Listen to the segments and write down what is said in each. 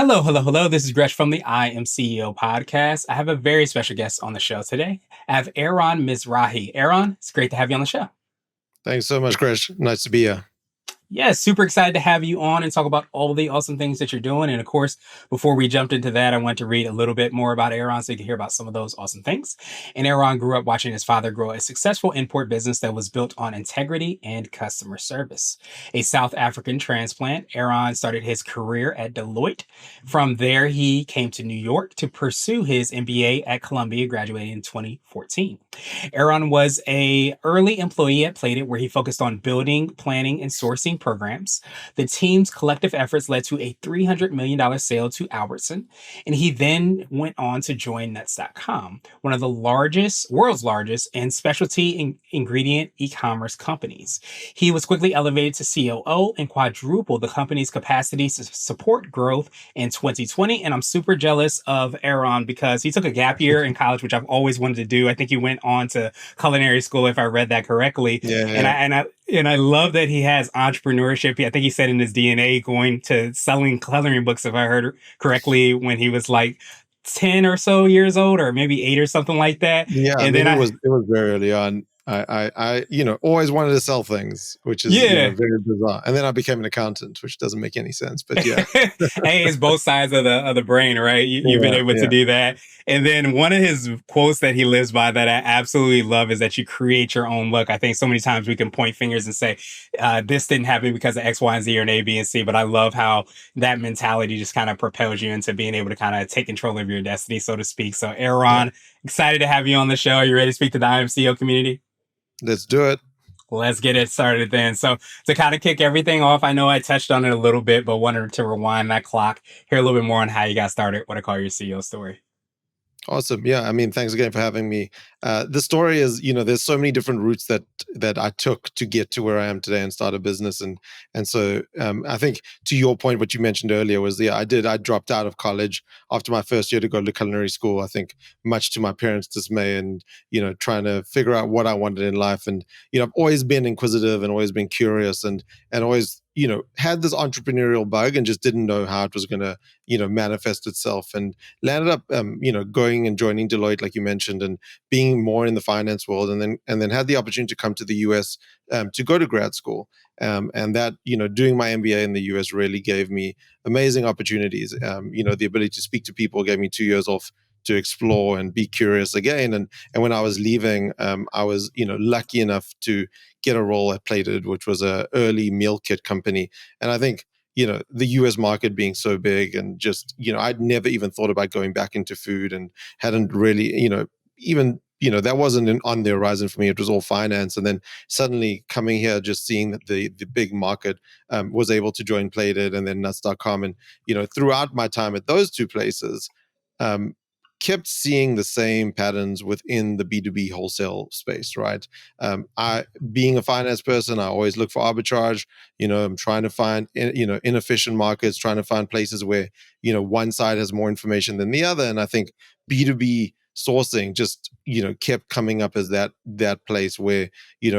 Hello, hello, hello. This is Gresh from the I Am CEO podcast. I have a very special guest on the show today. I have Eran Mizrahi. Eran, it's great to have you on the show. Thanks so much, Chris. Nice to be here. Yeah, super excited to have you on and talk about all the awesome things that you're doing. And of course, before we jumped into that, I want to read a little bit more about Aaron so you can hear about some of those awesome things. And Aaron grew up watching his father grow a successful import business that was built on integrity and customer service. A South African transplant, Aaron started his career at Deloitte. From there, he came to New York to pursue his MBA at Columbia, graduating in 2014. Aaron was a early employee at Plated, where he focused on building, planning, and sourcing programs. The team's collective efforts led to a $300 million sale to Albertson, and he then went on to join Nuts.com, one of the world's largest, and specialty ingredient e-commerce companies. He was quickly elevated to COO and quadrupled the company's capacity to support growth in 2020. And I'm super jealous of Aaron because he took a gap year in college, which I've always wanted to do. I think he went on to culinary school, if I read that correctly. Yeah, And yeah. I love that he has entrepreneurship. I think he said in his DNA going to selling coloring books, if I heard correctly, when he was like 10 or so years old, or maybe 8 or something like that. Yeah, I And mean, then it was very early on. I always wanted to sell things, which is, yeah. very bizarre. And then I became an accountant, which doesn't make any sense. But yeah, Hey, it's both sides of the brain, right? You've been yeah, able to yeah, do that. And then one of his quotes that he lives by that I absolutely love is that you create your own look. I think so many times we can point fingers and say, this didn't happen because of X, Y, and Z or an A, B, and C. But I love how that mentality just kind of propels you into being able to kind of take control of your destiny, so to speak. So, yeah. Aaron, excited to have you on the show. Are you ready to speak to the IMCO community? Let's do it. Let's get it started then. So to kind of kick everything off, I know I touched on it a little bit, but wanted to rewind that clock, hear a little bit more on how you got started, what I call your CEO story. Awesome. Yeah. I mean, thanks again for having me. The story is, there's so many different routes that I took to get to where I am today and start a business. And so I think to your point, what you mentioned earlier was, yeah, I dropped out of college after my first year to go to culinary school. I think much to my parents' dismay, and trying to figure out what I wanted in life. And I've always been inquisitive and always been curious, and always had this entrepreneurial bug, and just didn't know how it was going to manifest itself, and landed up going and joining Deloitte, like you mentioned, and being more in the finance world, and then had the opportunity to come to the US to go to grad school, and that doing my MBA in the US really gave me amazing opportunities. The ability to speak to people gave me 2 years off to explore and be curious again. And when I was leaving, I was lucky enough to get a role at Plated, which was a early meal kit company. And I think the US market being so big, and just I'd never even thought about going back into food, and hadn't really even that wasn't on the horizon for me. It was all finance. And then suddenly coming here, just seeing that the big market, was able to join Plated and then Nuts.com. And throughout my time at those two places, um, kept seeing the same patterns within the B2B wholesale space, right? I, being a finance person, I always look for arbitrage. I'm trying to find inefficient markets, trying to find places where one side has more information than the other. And I think B2B sourcing just kept coming up as that place where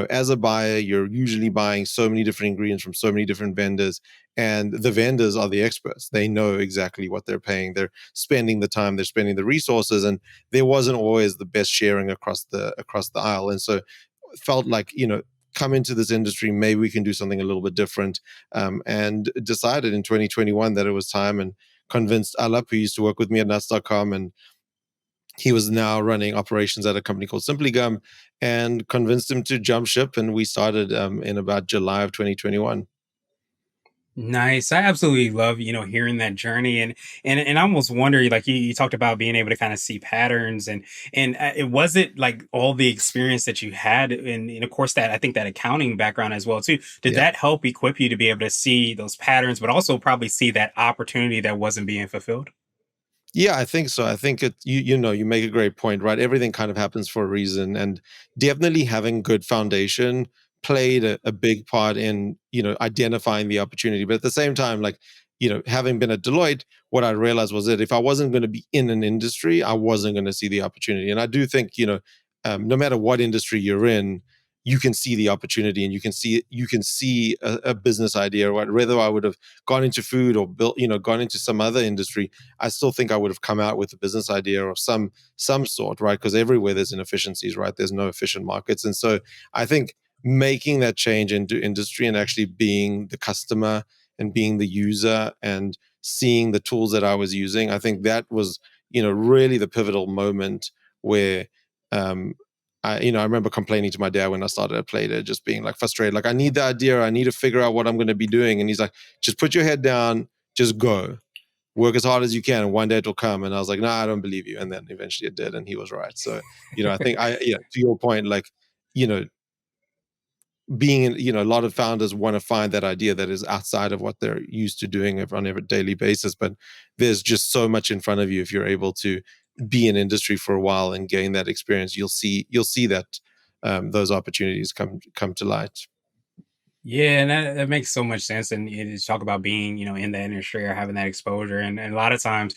as a buyer, you're usually buying so many different ingredients from so many different vendors, and the vendors are the experts. They know exactly what they're paying. They're spending the time, they're spending the resources, and there wasn't always the best sharing across the aisle. And so felt like come into this industry, maybe we can do something a little bit different, and decided in 2021 that it was time, and convinced Alap, who used to work with me at Nuts.com, and he was now running operations at a company called Simply Gum, and convinced him to jump ship. And we started in about July of 2021. Nice. I absolutely love, hearing that journey and I almost wonder, like you talked about being able to kind of see patterns and it wasn't like all the experience that you had and of course that I think that accounting background as well too. Did Yeah. that help equip you to be able to see those patterns, but also probably see that opportunity that wasn't being fulfilled? Yeah, I think so. I think you make a great point, right? Everything kind of happens for a reason, and definitely having good foundation played a big part in identifying the opportunity. But at the same time, like having been at Deloitte, what I realized was that if I wasn't going to be in an industry, I wasn't going to see the opportunity. And I do think no matter what industry you're in, you can see the opportunity, and you can see a business idea. Right? Whether I would have gone into food or built, gone into some other industry, I still think I would have come out with a business idea of some sort, right? Because everywhere there's inefficiencies, right? There's no efficient markets, and so I think making that change into industry and actually being the customer and being the user and seeing the tools that I was using, I think that was, really the pivotal moment where, I remember complaining to my dad when I started at Play-Doh, just being like frustrated, like I need the idea, I need to figure out what I'm going to be doing, and he's like, just put your head down, just go, work as hard as you can, and one day it'll come. And I was like, nah, I don't believe you. And then eventually it did, and he was right. So, I think to your point, like, you know, being, a lot of founders want to find that idea that is outside of what they're used to doing on a daily basis. But there's just so much in front of you if you're able to be in industry for a while and gain that experience. You'll see that those opportunities come to light. Yeah, and that makes so much sense. And you just talk about being, in the industry or having that exposure. And a lot of times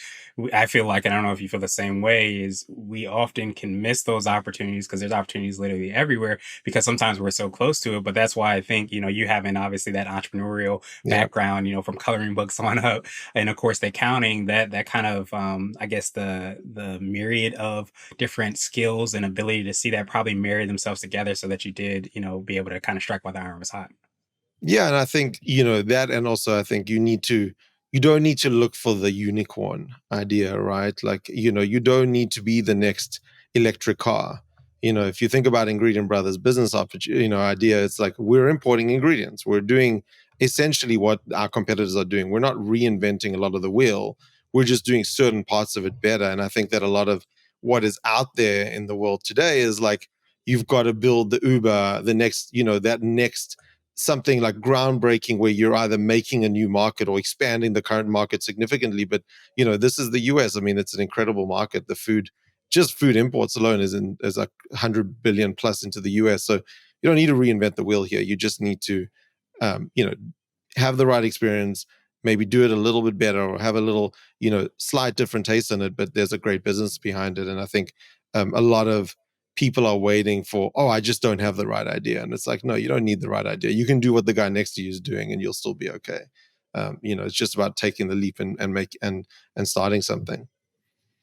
I feel like, and I don't know if you feel the same way, is we often can miss those opportunities because there's opportunities literally everywhere because sometimes we're so close to it. But that's why I think, you having obviously that entrepreneurial Yeah. background, from coloring books on up, and of course the accounting, that kind of, I guess the myriad of different skills and ability to see that probably marry themselves together so that you did, be able to kind of strike while the iron was hot. Yeah, and I think, that, and also I think you don't need to look for the unicorn idea, right? Like, you don't need to be the next electric car. If you think about Ingredient Brothers business opportunity, idea, it's like we're importing ingredients. We're doing essentially what our competitors are doing. We're not reinventing a lot of the wheel. We're just doing certain parts of it better. And I think that a lot of what is out there in the world today is like you've got to build the Uber, the next, that next something like groundbreaking where you're either making a new market or expanding the current market significantly. But this is the US. I mean, it's an incredible market. Just food imports alone is like 100 billion plus into the US. So you don't need to reinvent the wheel here. You just need to um, you know have the right experience, maybe do it a little bit better, or have a little, slight different taste in it, but there's a great business behind it. And I think a lot of people are waiting for, oh, I just don't have the right idea. And it's like, no, you don't need the right idea. You can do what the guy next to you is doing and you'll still be okay. It's just about taking the leap and starting something.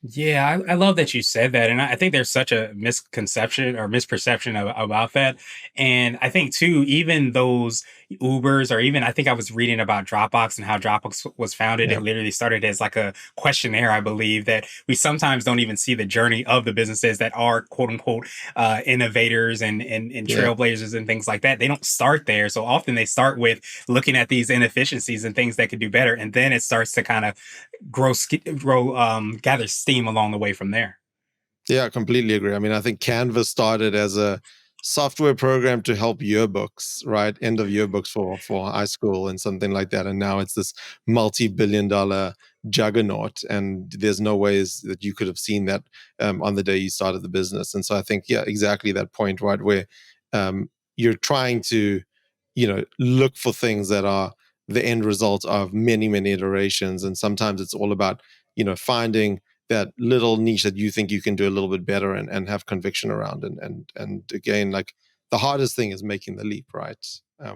Yeah, I love that you said that. And I think there's such a misconception or misperception about that. And I think, too, even those Ubers, or even I think I was reading about Dropbox and how Dropbox was founded. Yeah. It literally started as like a questionnaire, I believe, that we sometimes don't even see the journey of the businesses that are quote unquote innovators and Yeah. trailblazers and things like that. They don't start there. So often they start with looking at these inefficiencies and things that could do better. And then it starts to kind of gather steam along the way from there. Yeah, I completely agree. I mean, I think Canva started as a software program to help yearbooks, right? End of yearbooks for high school and something like that. And now it's this multi-billion-dollar juggernaut. And there's no ways that you could have seen that on the day you started the business. And so I think, yeah, exactly that point, right, where you're trying to, look for things that are the end result of many, many iterations. And sometimes it's all about, finding that little niche that you think you can do a little bit better and have conviction around. And again, like the hardest thing is making the leap, right?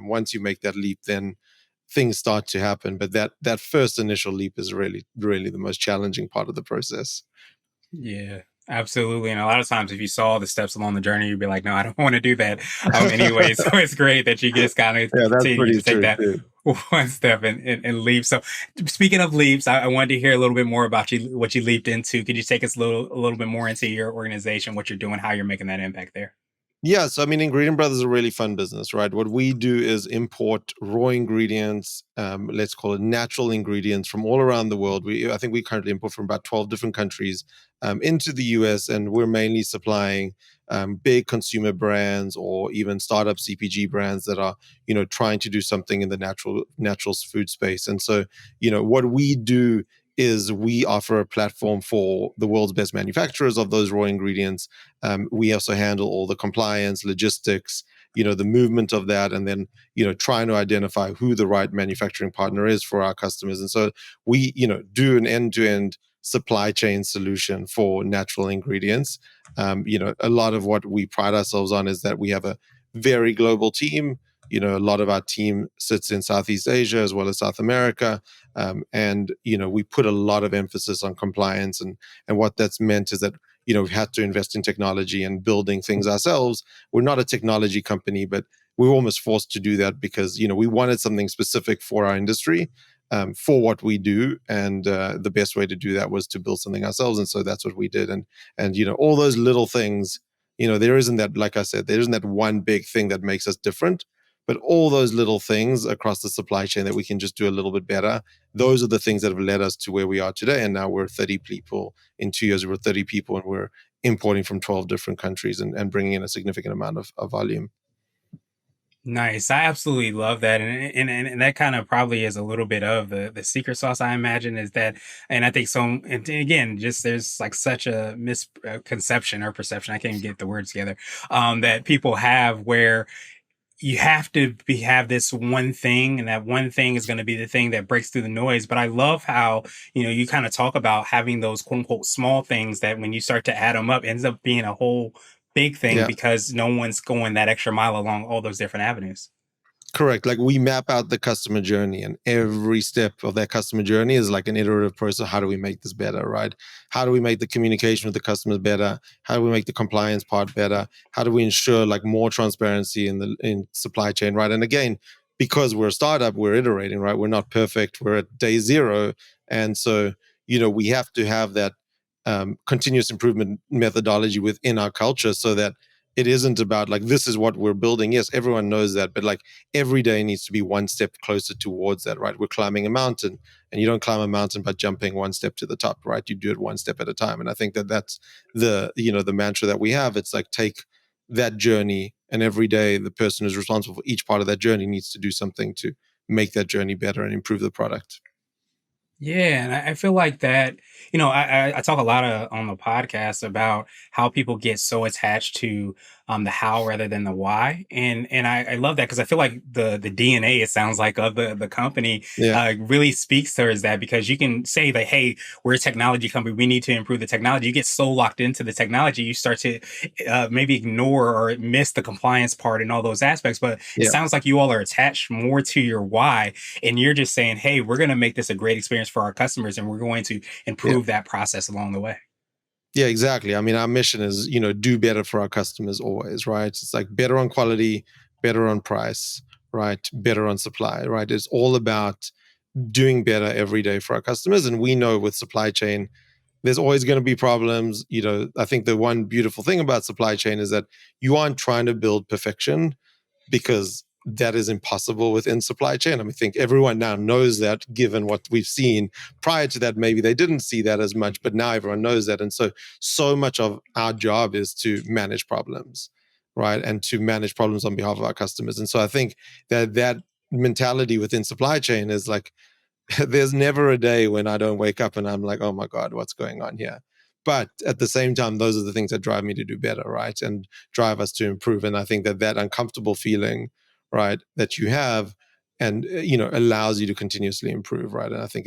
Once you make that leap, then things start to happen. But that first initial leap is really, really the most challenging part of the process. Yeah, absolutely. And a lot of times, if you saw the steps along the journey, you'd be like, no, I don't want to do that. Anyway, so it's great that you just kind of Yeah, that's continue pretty to take true that too. one step and leap. So, speaking of leaps, I wanted to hear a little bit more about what you leaped into. Could you take us a little bit more into your organization, what you're doing, how you're making that impact there? Yeah, so I mean, Ingredient Brothers is a really fun business, right? What we do is import raw ingredients, let's call it natural ingredients from all around the world. I think we currently import from about 12 different countries into the US, and we're mainly supplying big consumer brands or even startup CPG brands that are, trying to do something in the natural food space. And so, what we do is we offer a platform for the world's best manufacturers of those raw ingredients. We also handle all the compliance, logistics, the movement of that, and then, trying to identify who the right manufacturing partner is for our customers. And so we, do an end-to-end supply chain solution for natural ingredients. A lot of what we pride ourselves on is that we have a very global team. A lot of our team sits in Southeast Asia as well as South America. And we put a lot of emphasis on compliance, and what that's meant is that we've had to invest in technology and building things ourselves. We're not a technology company, but we were almost forced to do that because we wanted something specific for our industry, for what we do, and the best way to do that was to build something ourselves, and so that's what we did. And all those little things, there isn't that, like I said, there isn't that one big thing that makes us different, but all those little things across the supply chain that we can just do a little bit better, those are the things that have led us to where we are today. And now we're 30 people. In 2 years, we're 30 people, and we're importing from 12 different countries, and bringing in a significant amount of volume. Nice. I absolutely love that. And that kind of probably is a little bit of the secret sauce, I imagine, is that, and I think so, and again, just there's like such a misconception or perception, I can't even get the words together, that people have where you have to have this one thing, and that one thing is going to be the thing that breaks through the noise. But I love how you kind of talk about having those quote unquote small things that when you start to add them up ends up being a whole big thing Yeah. because no one's going that extra mile along all those different avenues. Correct. Like, we map out the customer journey, and every step of that customer journey is like an iterative process. How do we make this better, right? How do we make the communication with the customers better? How do we make the compliance part better? How do we ensure like more transparency in supply chain, right? And again, because we're a startup, we're iterating, right? We're not perfect. We're at day zero, and so we have to have that continuous improvement methodology within our culture, so that it isn't about like, this is what we're building. Yes, everyone knows that, but like, every day needs to be one step closer towards that, right? We're climbing a mountain, and you don't climb a mountain by jumping one step to the top, right? You do it one step at a time. And I think that that's the mantra that we have. It's like, take that journey, and every day the person who's responsible for each part of that journey needs to do something to make that journey better and improve the product. Yeah, and I feel like that, I talk a lot on the podcast about how people get so attached to the how rather than the why. And I love that because I feel like the DNA, it sounds like, of the company Yeah, really speaks towards that, because you can say that, hey, we're a technology company, we need to improve the technology. You get so locked into the technology, you start to maybe ignore or miss the compliance part and all those aspects. But it yeah, sounds like you all are attached more to your why, and you're just saying, hey, we're going to make this a great experience for our customers, and we're going to yeah. improve that process along the way. Yeah, exactly. I mean, our mission is, do better for our customers always, right? It's like better on quality, better on price, right? Better on supply, right? It's all about doing better every day for our customers. And we know with supply chain, there's always going to be problems. I think the one beautiful thing about supply chain is that you aren't trying to build perfection, because that is impossible within supply chain. I mean, I think everyone now knows that, given what we've seen. Prior to that, maybe they didn't see that as much, but now everyone knows that. And so much of our job is to manage problems, right? And to manage problems on behalf of our customers. And so I think that mentality within supply chain is like, there's never a day when I don't wake up and I'm like, oh my God, what's going on here? But at the same time, those are the things that drive me to do better, right? And drive us to improve. And I think that uncomfortable feeling, right, that you have, and allows you to continuously improve, right? And I think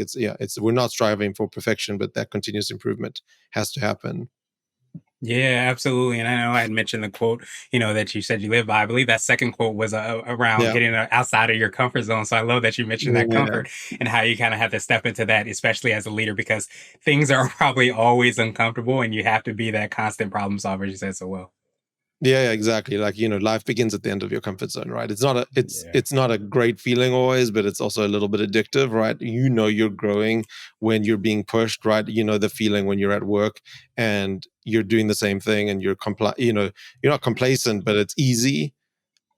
we're not striving for perfection, but that continuous improvement has to happen. Yeah, absolutely. And I know I had mentioned the quote, that you said you live by. I believe that second quote was around Yeah. getting outside of your comfort zone. So I love that you mentioned that Yeah. comfort and how you kind of have to step into that, especially as a leader, because things are probably always uncomfortable, and you have to be that constant problem solver, as you said so well. Yeah, yeah, exactly. Like, life begins at the end of your comfort zone, right? It's Yeah. it's not a great feeling always, but it's also a little bit addictive, right? You're growing when you're being pushed, right? The feeling when you're at work and you're doing the same thing, and you're not complacent, but it's easy.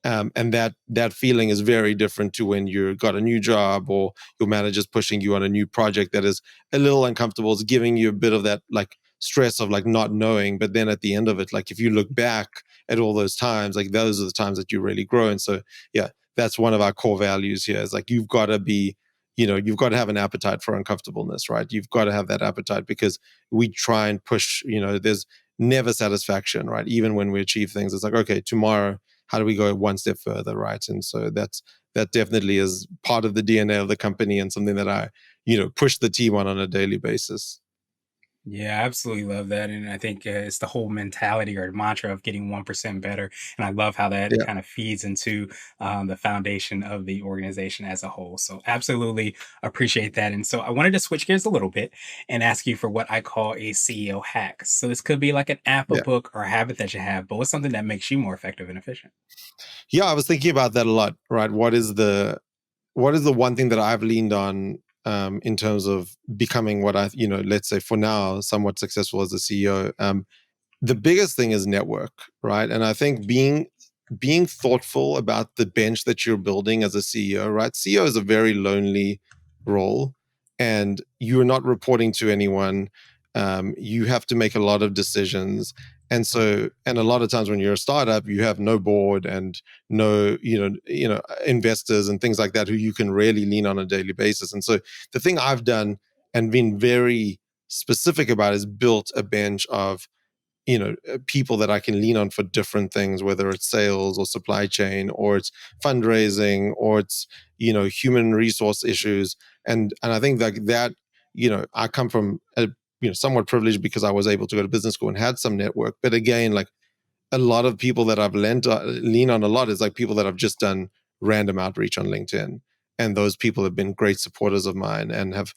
And that feeling is very different to when you got a new job, or your manager's pushing you on a new project that is a little uncomfortable. It's giving you a bit of that like stress of like not knowing. But then at the end of it, like, if you look back at all those times, like, those are the times that you really grow. And so, yeah, that's one of our core values here, is like, you've got to have an appetite for uncomfortableness, right? You've got to have that appetite, because we try and push, there's never satisfaction, right? Even when we achieve things, it's like, okay, tomorrow, how do we go one step further, right? And so that definitely is part of the DNA of the company, and something that I push the team on a daily basis. Yeah, I absolutely love that. And I think it's the whole mentality or mantra of getting 1% better. And I love how that Yeah, kind of feeds into the foundation of the organization as a whole. So, absolutely appreciate that. And so, I wanted to switch gears a little bit and ask you for what I call a CEO hack. So, this could be like an app, a yeah. book, or a habit that you have, but what's something that makes you more effective and efficient? Yeah, I was thinking about that a lot, right? What is the one thing that I've leaned on in terms of becoming what let's say for now, somewhat successful as a CEO? The biggest thing is network, right? And I think being thoughtful about the bench that you're building as a CEO, right? CEO is a very lonely role, and you're not reporting to anyone. You have to make a lot of decisions, and a lot of times when you're a startup, you have no board and no, investors and things like that who you can really lean on a daily basis. And so the thing I've done and been very specific about is built a bench of people that I can lean on for different things, whether it's sales or supply chain or it's fundraising or it's human resource issues. And I think that I come from a somewhat privileged because I was able to go to business school and had some network. But again, like a lot of people that I've lean on a lot is like people that I've just done random outreach on LinkedIn, and those people have been great supporters of mine and have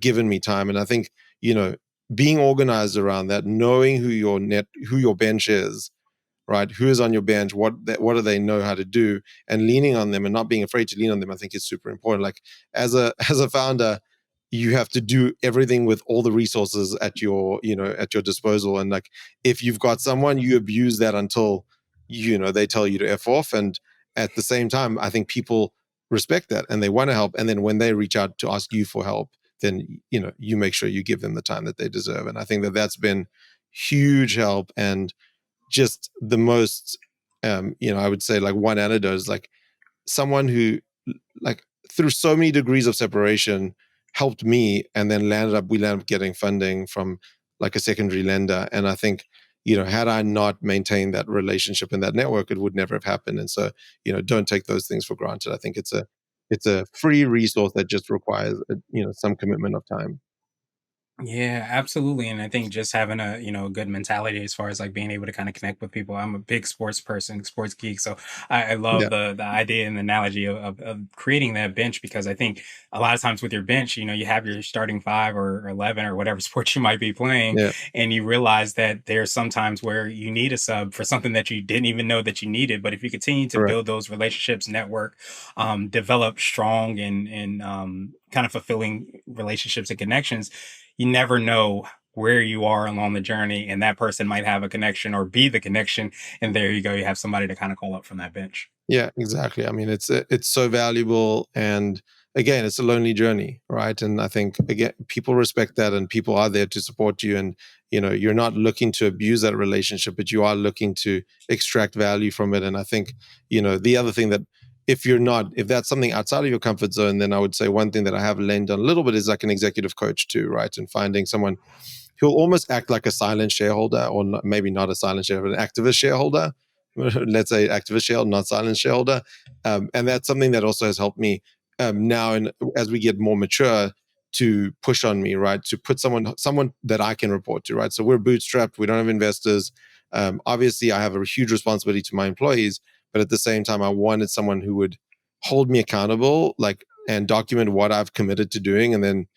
given me time. And I think you know being organized around that, knowing who your bench is, right? Who is on your bench? What do they know how to do? And leaning on them and not being afraid to lean on them, I think is super important. Like as a as a founder, you have to do everything with all the resources at your disposal. And like if you've got someone, you abuse that until they tell you to f off. And at the same time, I think people respect that and they want to help. And then when they reach out to ask you for help, then you make sure you give them the time that they deserve. And I think that that's been huge help. And just the most I would say like one anecdote is like someone who like through so many degrees of separation helped me and then we landed up getting funding from like a secondary lender. And I think had I not maintained that relationship and that network, it would never have happened. And so don't take those things for granted. I think it's a free resource that just requires some commitment of time. Yeah, absolutely. And I think just having a, good mentality as far as like being able to kind of connect with people. I'm a big sports person, sports geek. So I love Yeah, the idea and the analogy of creating that bench because I think a lot of times with your bench, you have your starting five or 11 or whatever sport you might be playing. yeah, And you realize that there's sometimes where you need a sub for something that you didn't even know that you needed. But if you continue to correct. build those relationships, network, develop strong and kind of fulfilling relationships and connections, you never know where you are along the journey, and that person might have a connection or be the connection. And there you go. You have somebody to kind of call up from that bench. Yeah, exactly. I mean, it's so valuable, and again, it's a lonely journey, right? And I think again, people respect that, and people are there to support you. And you're not looking to abuse that relationship, but you are looking to extract value from it. And I think the other thing that if that's something outside of your comfort zone, then I would say one thing that I have leaned on a little bit is like an executive coach too, right? And finding someone who'll almost act like a silent shareholder, or not, maybe not a silent shareholder, an activist shareholder. Let's say activist shareholder, not silent shareholder. And that's something that also has helped me now, and as we get more mature, to push on me, right? To put someone that I can report to, right? So we're bootstrapped. We don't have investors. Obviously, I have a huge responsibility to my employees, but at the same time, I wanted someone who would hold me accountable, like and document what I've committed to doing, and then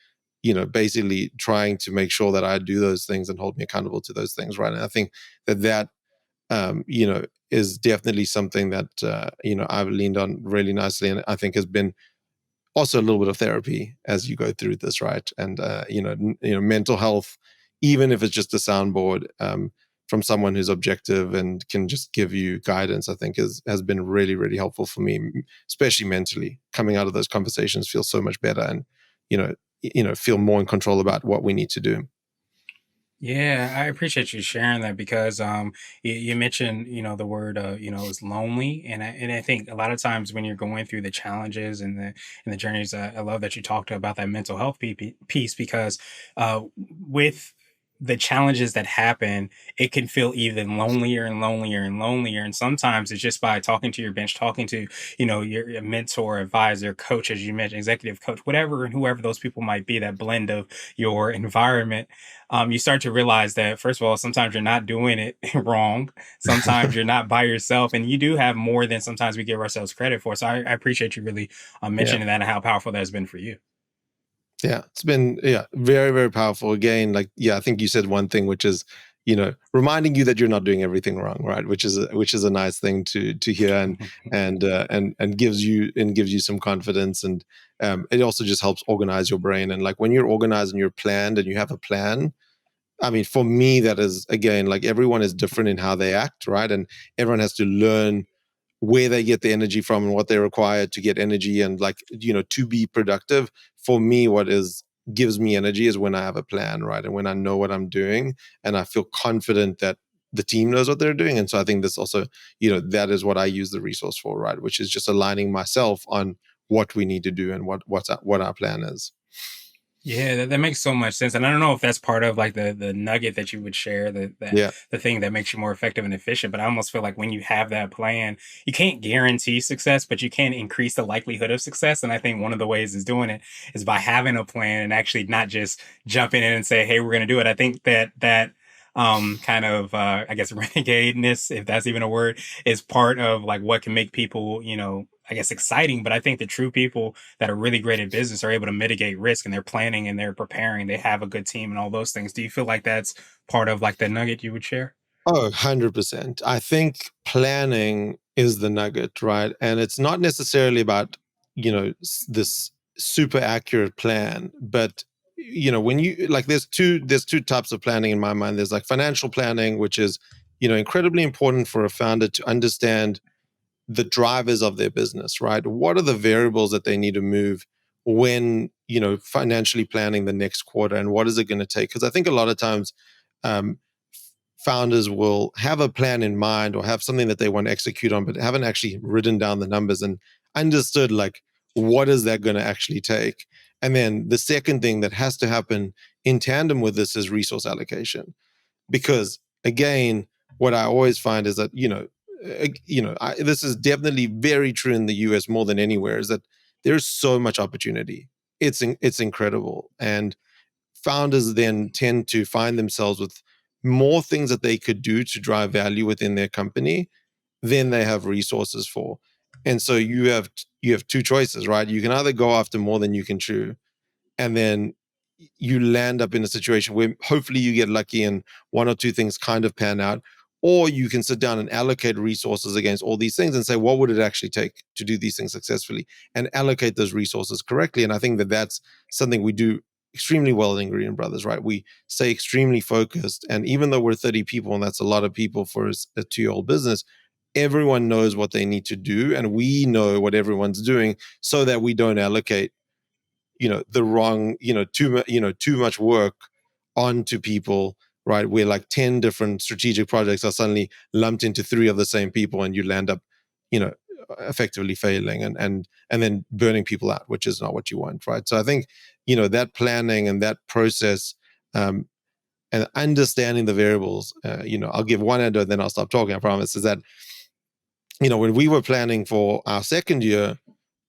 basically trying to make sure that I do those things and hold me accountable to those things, right? And I think that is definitely something that I've leaned on really nicely, and I think has been also a little bit of therapy as you go through this, right? And mental health, even if it's just a soundboard from someone who's objective and can just give you guidance, I think has been really really helpful for me, especially mentally. Coming out of those conversations feels so much better, and you know feel more in control about what we need to do. Yeah, I appreciate you sharing that because you mentioned the word is lonely, and I think a lot of times when you're going through the challenges and the journeys, I love that you talked about that mental health piece because with the challenges that happen, it can feel even lonelier and lonelier and lonelier. And sometimes it's just by talking to your bench, talking to, your mentor, advisor, coach, as you mentioned, executive coach, whatever and whoever those people might be, that blend of your environment. You start to realize that, first of all, sometimes you're not doing it wrong. Sometimes you're not by yourself, and you do have more than sometimes we give ourselves credit for. So I appreciate you really Yeah. mentioning that and how powerful that has been for you. Yeah, it's been very very powerful. Again, like I think you said one thing, which is reminding you that you're not doing everything wrong, right? Which is a nice thing to hear, and gives you some confidence, and it also just helps organize your brain. And like when you're organized and you're planned and you have a plan, I mean, for me, that is again like everyone is different in how they act, right? And everyone has to learn where they get the energy from and what they require to get energy and like to be productive. For me, what is gives me energy is when I have a plan, right? And when I know what I'm doing and I feel confident that the team knows what they're doing. And so I think this also, that is what I use the resource for, right? Which is just aligning myself on what we need to do and what our plan is. Yeah, that makes so much sense. And I don't know if that's part of like the nugget that you would share, Yeah. the thing that makes you more effective and efficient. But I almost feel like when you have that plan, you can't guarantee success, but you can increase the likelihood of success. And I think one of the ways is doing it is by having a plan and actually not just jumping in and say, "Hey, we're going to do it." I think that kind of I guess renegadeness, if that's even a word, is part of like what can make people, I guess exciting. But I think the true people that are really great at business are able to mitigate risk, and they're planning and they're preparing. They have a good team and all those things. Do you feel like that's part of like the nugget you would share? Oh, 100%. I think planning is the nugget, right? And it's not necessarily about, this super accurate plan, but when you like there's two types of planning in my mind. There's like financial planning, which is, incredibly important for a founder to understand the drivers of their business, right? What are the variables that they need to move when, financially planning the next quarter, and what is it going to take? Because I think a lot of times um, founders will have a plan in mind or have something that they want to execute on, but haven't actually written down the numbers and understood like what is that going to actually take. And then the second thing that has to happen in tandem with this is resource allocation, because again, what I always find is that this is definitely very true in the US more than anywhere, is that there's so much opportunity. It's incredible, and founders then tend to find themselves with more things that they could do to drive value within their company than they have resources for. And so you have two choices, right? You can either go after more than you can chew, and then you land up in a situation where hopefully you get lucky and one or two things kind of pan out, or you can sit down and allocate resources against all these things and say what would it actually take to do these things successfully, and allocate those resources correctly. And I think that that's something we do extremely well in Ingredient Brothers, right? We stay extremely focused, and even though we're 30 people and that's a lot of people for a 2-year-old business, everyone knows what they need to do and we know what everyone's doing, so that we don't allocate the wrong too much work onto people, right? Where like 10 different strategic projects are suddenly lumped into 3 of the same people, and you land up you know effectively failing and then burning people out, which is not what you want, right? So I think that planning and that process, um, and understanding the variables, I'll give one end and then I'll stop talking, I promise, is that when we were planning for our second year,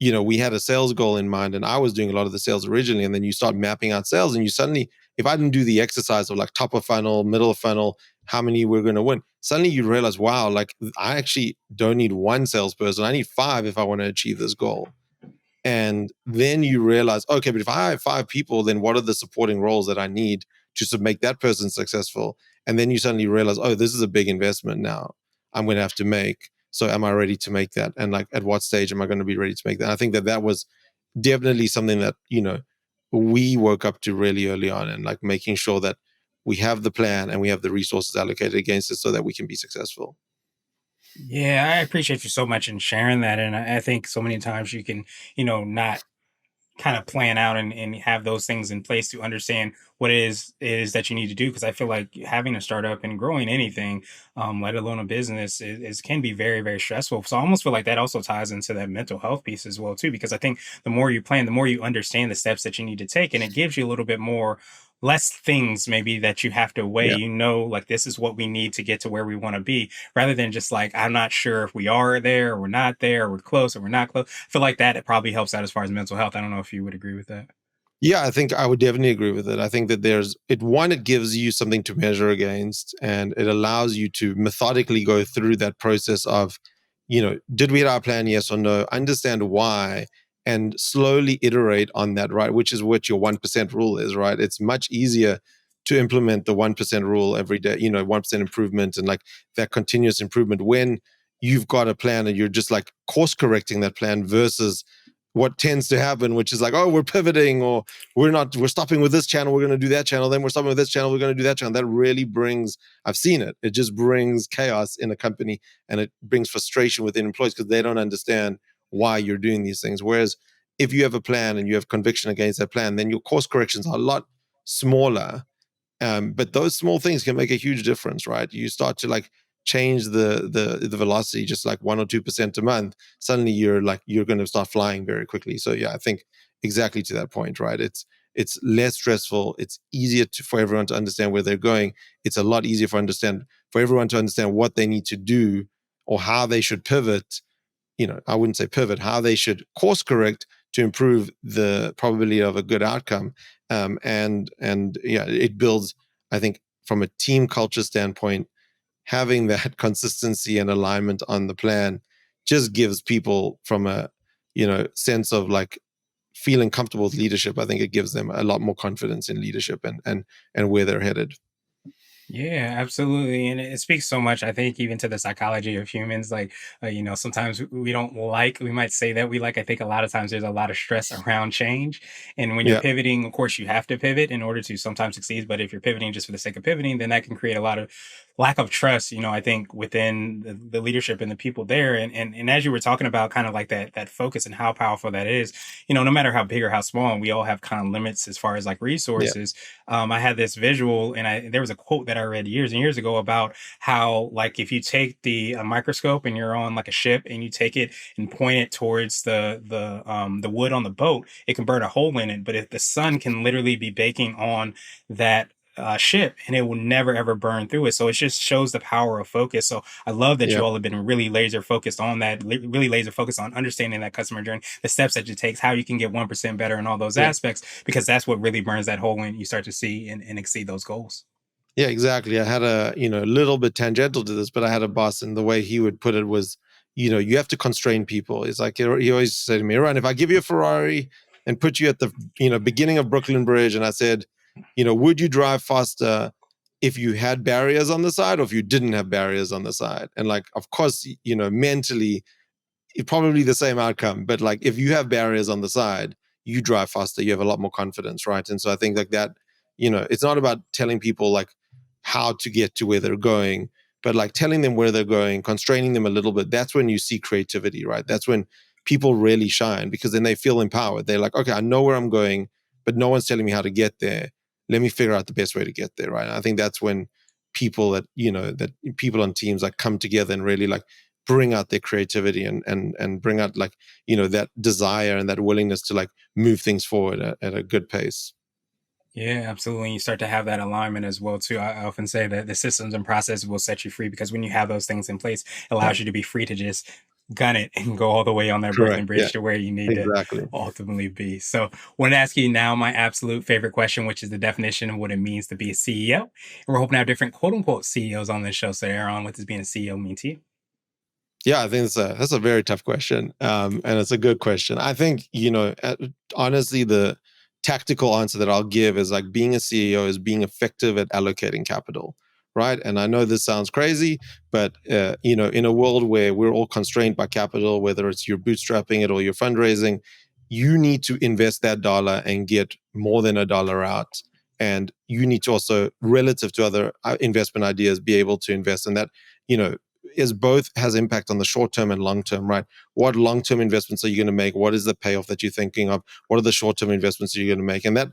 we had a sales goal in mind, and I was doing a lot of the sales originally. And then you start mapping out sales, and you suddenly, if I didn't do the exercise of like top of funnel, middle of funnel, how many we're going to win, suddenly you realize, wow, like I actually don't need one salesperson. I need 5 if I want to achieve this goal. And then you realize, okay, but if I have 5 people, then what are the supporting roles that I need to make that person successful? And then you suddenly realize, oh, this is a big investment now I'm going to have to make. So am I ready to make that? And like, at what stage am I going to be ready to make that? I think that was definitely something that, we woke up to really early on, and like making sure that we have the plan and we have the resources allocated against it so that we can be successful. Yeah, I appreciate you so much in sharing that. And I think so many times you can, not kind of plan out and have those things in place to understand what it is that you need to do. Because I feel like having a startup and growing anything, let alone a business, is can be very very stressful. So I almost feel like that also ties into that mental health piece as well too. Because I think the more you plan, the more you understand the steps that you need to take, and it gives you a little bit more less things maybe that you have to weigh. Yeah. You know, like this is what we need to get to where we want to be, rather than just like, I'm not sure if we are there or we're not there, or we're close or we're not close. I feel like that it probably helps out as far as mental health. I don't know if you would agree with that. Yeah, I think I would definitely agree with it. I think that it gives you something to measure against, and it allows you to methodically go through that process of, did we hit our plan, yes or no? Understand why, and slowly iterate on that, right? Which is what your 1% rule is, right? It's much easier to implement the 1% rule every day, 1% improvement and like that continuous improvement when you've got a plan and you're just like course correcting that plan versus what tends to happen, which is like, oh, we're pivoting, or we're stopping with this channel, we're going to do that channel, then we're stopping with this channel, we're going to do that channel. That really brings, I've seen it, it just brings chaos in a company, and it brings frustration within employees because they don't understand why you're doing these things. Whereas if you have a plan and you have conviction against that plan, then your course corrections are a lot smaller, but those small things can make a huge difference, right? You start to like change the velocity just like 1 or 2% a month. Suddenly you're going to start flying very quickly. So yeah, I think exactly to that point, right? It's less stressful. It's easier for everyone to understand where they're going. It's a lot easier for everyone to understand what they need to do or how they should pivot. I wouldn't say pivot, how they should course correct to improve the probability of a good outcome. And yeah, it builds, I think, from a team culture standpoint, having that consistency and alignment on the plan just gives people from a, sense of like feeling comfortable with leadership. I think it gives them a lot more confidence in leadership and where they're headed. Yeah, absolutely. And it speaks so much, I think, even to the psychology of humans. Like, sometimes we don't like, we might say that we like, I think a lot of times there's a lot of stress around change. And when you're Yeah, pivoting, of course, you have to pivot in order to sometimes succeed. But if you're pivoting just for the sake of pivoting, then that can create a lot of lack of trust, I think within the leadership and the people there. And as you were talking about kind of like that focus and how powerful that is, no matter how big or how small, we all have kind of limits as far as like yeah, resources. I had this visual, and there was a quote that I read years and years ago about how, like, if you take the microscope and you're on like a ship and you take it and point it towards the wood on the boat, it can burn a hole in it. But if the sun can literally be baking on that ship, and it will never ever burn through it. So it just shows the power of focus. So I love that yeah, you all have been really laser focused on that, really laser focused on understanding that customer journey, the steps that it takes, how you can get 1% better in all those yeah. aspects, because that's what really burns that hole when you start to see and exceed those goals. Yeah, exactly. I had a, little bit tangential to this, but I had a boss, and the way he would put it was, you have to constrain people. It's like he always said to me, Eran, if I give you a Ferrari and put you at the, beginning of Brooklyn Bridge, and I said, would you drive faster if you had barriers on the side or if you didn't have barriers on the side? And like, of course, mentally it probably the same outcome. But like if you have barriers on the side, you drive faster, you have a lot more confidence, right? And so I think like that, it's not about telling people like how to get to where they're going, but like telling them where they're going, constraining them a little bit. That's when you see creativity, right? That's when people really shine because then they feel empowered. They're like, okay, I know where I'm going, but no one's telling me how to get there. Let me figure out the best way to get there, right? And I think that's when that people on teams like come together and really like bring out their creativity and bring out like that desire and that willingness to like move things forward at a good pace. Yeah, absolutely. You start to have that alignment as well too. I often say that the systems and processes will set you free, because when you have those things in place, it Yeah, allows you to be free to just gun it and go all the way on that Brooklyn correct. Yeah, Bridge to where you need to exactly. ultimately be. So, I want to ask you now my absolute favorite question, which is the definition of what it means to be a CEO. And we're hoping to have different quote unquote CEOs on this show. So, Aaron, what does being a CEO mean to you? Yeah, I think that's a very tough question, and it's a good question. I think honestly, the tactical answer that I'll give is like being a CEO is being effective at allocating capital, right? And I know this sounds crazy, but in a world where we're all constrained by capital, whether it's you're bootstrapping it or you're fundraising, you need to invest that dollar and get more than a dollar out. And you need to also, relative to other investment ideas, be able to invest in that. You know, is both has impact on the short term and long term, right? What long term investments are you going to make? What is the payoff that you're thinking of? What are the short term investments that you're going to make? And that,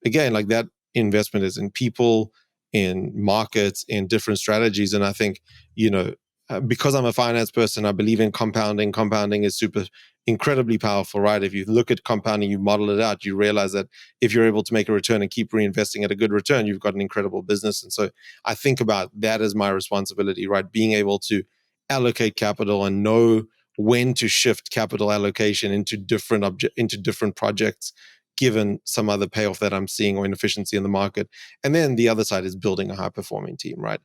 again, like that investment is in people, in markets, in different strategies. And I think, because I'm a finance person, I believe in compounding. Compounding is super incredibly powerful, right? If you look at compounding, you model it out, you realize that if you're able to make a return and keep reinvesting at a good return, you've got an incredible business. And so I think about that as my responsibility, right? Being able to allocate capital and know when to shift capital allocation into different projects, given some other payoff that I'm seeing or inefficiency in the market. And then the other side is building a high performing team, right?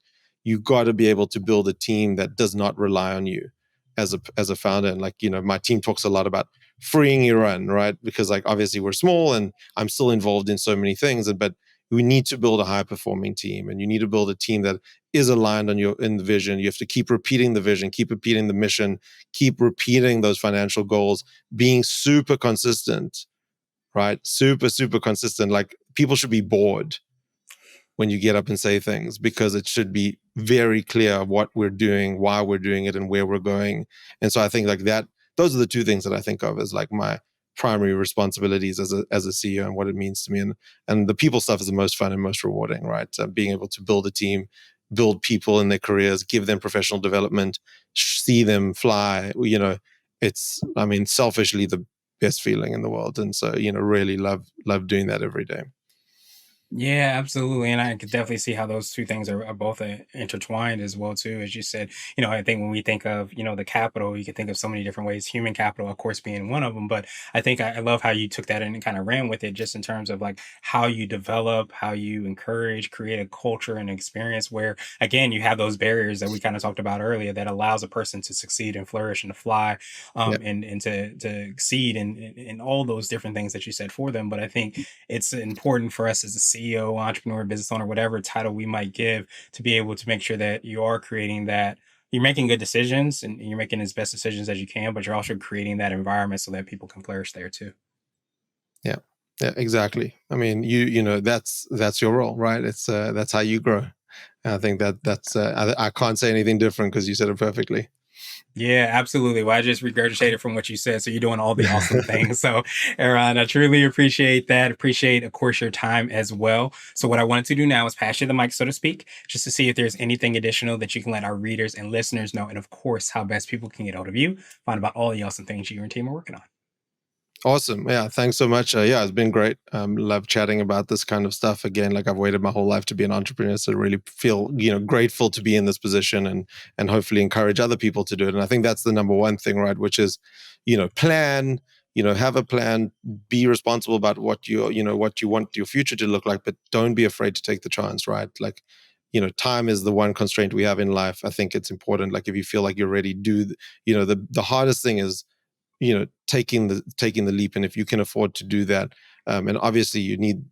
You got to be able to build a team that does not rely on you as a founder. And like, my team talks a lot about freeing Eran, right? Because like obviously we're small and I'm still involved in so many things, but we need to build a high performing team, and you need to build a team that is aligned in the vision. You have to keep repeating the vision, keep repeating the mission, keep repeating those financial goals, being super consistent, right? Super consistent. Like people should be bored when you get up and say things, because it should be very clear what we're doing, why we're doing it, and where we're going. And so I think like that, those are the two things that I think of as like my primary responsibilities as a CEO and what it means to me. And the people stuff is the most fun and most rewarding, right? Being able to build a team, build people in their careers, give them professional development, see them fly, it's, I mean, selfishly the best feeling in the world. And so, really love doing that every day. Yeah, absolutely. And I could definitely see how those two things are both intertwined as well, too. As you said, I think when we think of, the capital, you can think of so many different ways, human capital, of course, being one of them. But I think I love how you took that and kind of ran with it, just in terms of like how you develop, how you encourage, create a culture and experience where, again, you have those barriers that we kind of talked about earlier that allows a person to succeed and flourish and to fly, Yeah. and to exceed in all those different things that you said for them. But I think it's important for us as a CEO, entrepreneur, business owner, whatever title we might give, to be able to make sure that you are creating that, you're making good decisions and you're making as best decisions as you can, but you're also creating that environment so that people can flourish there too. Yeah. Yeah, exactly. I mean, that's your role, right? It's that's how you grow. And I think that's I can't say anything different because you said it perfectly. Yeah, absolutely. Well, I just regurgitated from what you said. So you're doing all the awesome things. So, Aaron, I truly appreciate that. Appreciate, of course, your time as well. So, what I wanted to do now is pass you the mic, so to speak, just to see if there's anything additional that you can let our readers and listeners know. And, of course, how best people can get hold of you, find about all the awesome things you and your team are working on. Awesome. Yeah. Thanks so much. Yeah, it's been great. Love chatting about this kind of stuff. Again, like I've waited my whole life to be an entrepreneur. So really feel, grateful to be in this position and hopefully encourage other people to do it. And I think that's the number one thing, right? Which is, plan, have a plan, be responsible about what what you want your future to look like, but don't be afraid to take the chance, right? Like, time is the one constraint we have in life. I think it's important. Like if you feel like you're ready, the hardest thing is taking the leap, and if you can afford to do that, and obviously you need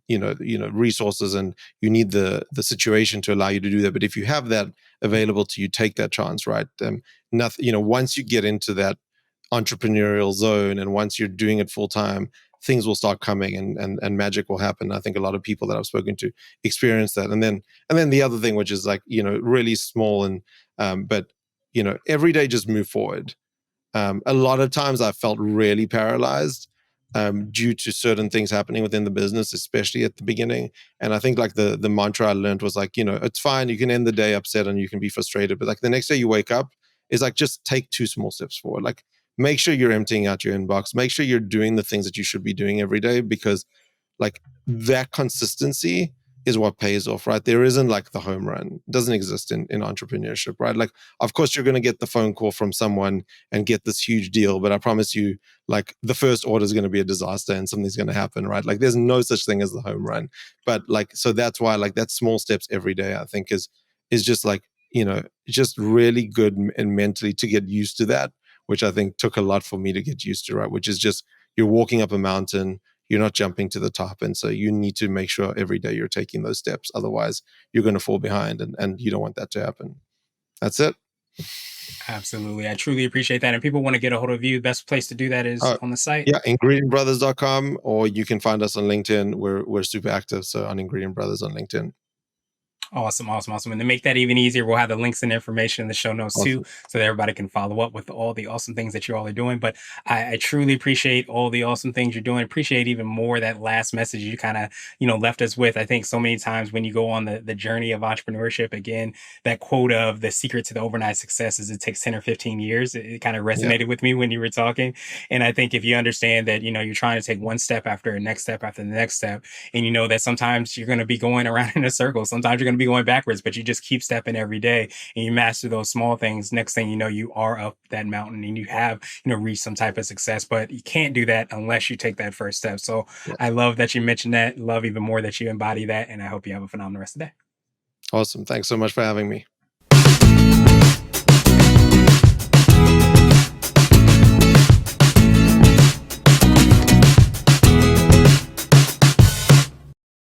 resources, and you need the situation to allow you to do that, but if you have that available to you, take that chance, right? Nothing, once you get into that entrepreneurial zone and once you're doing it full time, things will start coming, and magic will happen. I think a lot of people that I've spoken to experience that. And then the other thing, which is like really small, and but every day just move forward. A lot of times I felt really paralyzed due to certain things happening within the business, especially at the beginning. And I think like the mantra I learned was like, it's fine. You can end the day upset and you can be frustrated, but like the next day you wake up is like, just take two small steps forward. Like make sure you're emptying out your inbox. Make sure you're doing the things that you should be doing every day, because like that consistency is what pays off, right? There isn't like the home run. It doesn't exist in entrepreneurship, right? Like, of course, you're going to get the phone call from someone and get this huge deal, but I promise you, like, the first order is going to be a disaster and something's going to happen, right? Like, there's no such thing as the home run. But like, so that's why like that small steps every day, I think is just like, just really good and mentally to get used to that, which I think took a lot for me to get used to, right? Which is just, you're walking up a mountain, you're not jumping to the top. And so you need to make sure every day you're taking those steps. Otherwise, you're going to fall behind, and you don't want that to happen. That's it. Absolutely. I truly appreciate that. And people want to get a hold of you. The best place to do that is Uh, on the site. yeah, ingredientbrothers.com, or you can find us on LinkedIn. We're super active. So on Ingredient Brothers on LinkedIn. Awesome, awesome, awesome. And to make that even easier, we'll have the links and information in the show notes too, Awesome. so that everybody can follow up with all the awesome things that you all are doing. But I truly appreciate all the awesome things you're doing. Appreciate even more that last message you kind of, left us with. I think so many times when you go on the journey of entrepreneurship, again, that quote of the secret to the overnight success is it takes 10 or 15 years. It kind of Yeah. resonated with me when you were talking. And I think if you understand that, you're trying to take one step after the next step after the next step, and you know that sometimes you're going to be going around in a circle, sometimes you're going to be going backwards, but you just keep stepping every day and you master those small things. Next thing you know, you are up that mountain and you have, reached some type of success. But you can't do that unless you take that first step. So Yeah. I love that you mentioned that. Love even more that you embody that. And I hope you have a phenomenal rest of the day. Awesome. Thanks so much for having me.